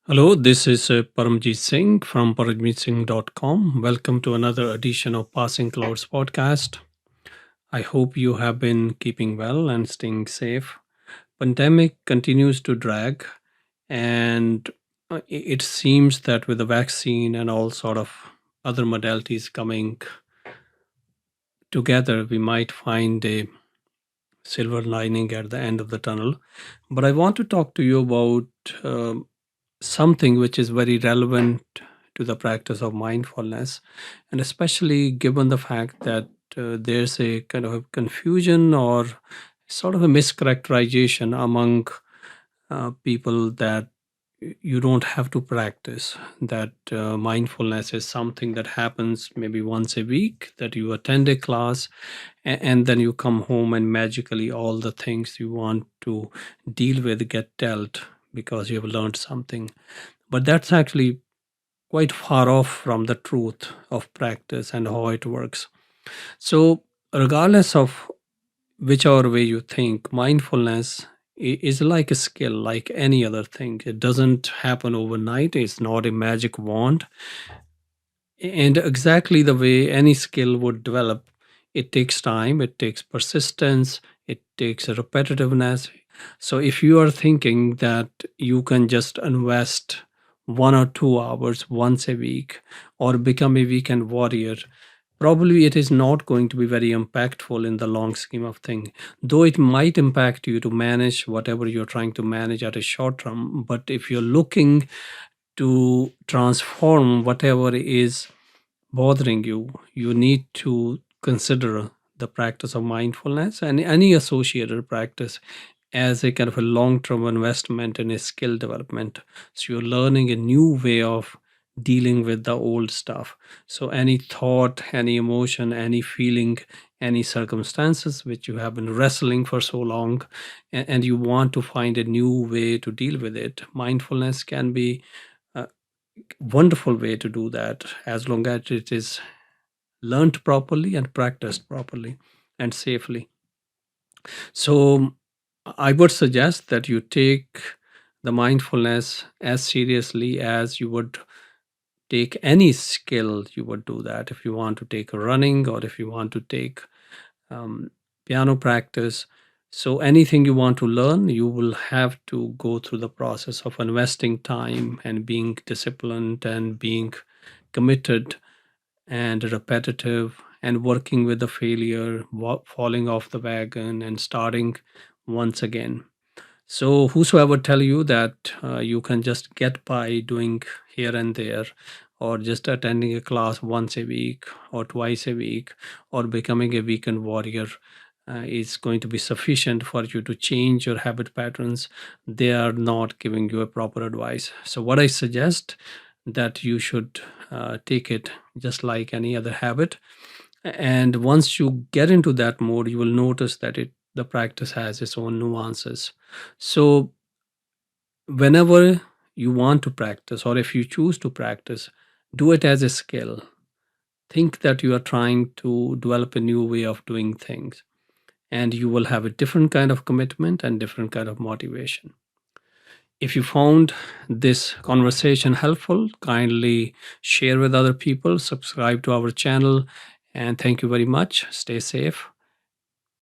Hello, this is Paramjit Singh from paramjitsingh.com. Welcome to another edition of Passing Clouds podcast. I hope you have been keeping well and staying safe. Pandemic continues to drag, and it seems that with the vaccine and all sort of other modalities coming together, we might find a silver lining at the end of the tunnel. But I want to talk to you about something which is very relevant to the practice of mindfulness, and especially given the fact that there's a kind of a confusion or sort of a mischaracterization among people that you don't have to practice, that mindfulness is something that happens maybe once a week, that you attend a class and then you come home and magically all the things you want to deal with get dealt because you have learned something. But that's actually quite far off from the truth of practice and how it works. So, regardless of whichever way you think, mindfulness is like a skill, like any other thing. It doesn't happen overnight, it's not a magic wand. And exactly the way any skill would develop, it takes time, it takes persistence, it takes repetitiveness. So if you are thinking that you can just invest 1 or 2 hours once a week or become a weekend warrior, probably it is not going to be very impactful in the long scheme of things, though it might impact you to manage whatever you're trying to manage at a short term. But if you're looking to transform whatever is bothering you, you need to consider the practice of mindfulness and any associated practice as a kind of a long-term investment in a skill development. So you're learning a new way of dealing with the old stuff. So any thought, any emotion, any feeling, any circumstances which you have been wrestling for so long, and you want to find a new way to deal with it, mindfulness can be a wonderful way to do that, as long as it is learned properly and practiced properly and safely. So I would suggest that you take the mindfulness as seriously as you would take any skill. You would do that if you want to take running or if you want to take um, piano practice. So anything you want to learn, you will have to go through the process of investing time and being disciplined and being committed and repetitive and working with the failure, falling off the wagon and starting once again. So whosoever tell you that you can just get by doing here and there, or just attending a class once a week or twice a week, or becoming a weekend warrior is going to be sufficient for you to change your habit patterns, they are not giving you a proper advice. So what I suggest, that you should take it just like any other habit, and once you get into that mode, you will notice that the practice has its own nuances. So whenever you want to practice, or if you choose to practice, do it as a skill. Think that you are trying to develop a new way of doing things, and you will have a different kind of commitment and different kind of motivation. If you found this conversation helpful, kindly share with other people, subscribe to our channel, and thank you very much. Stay safe.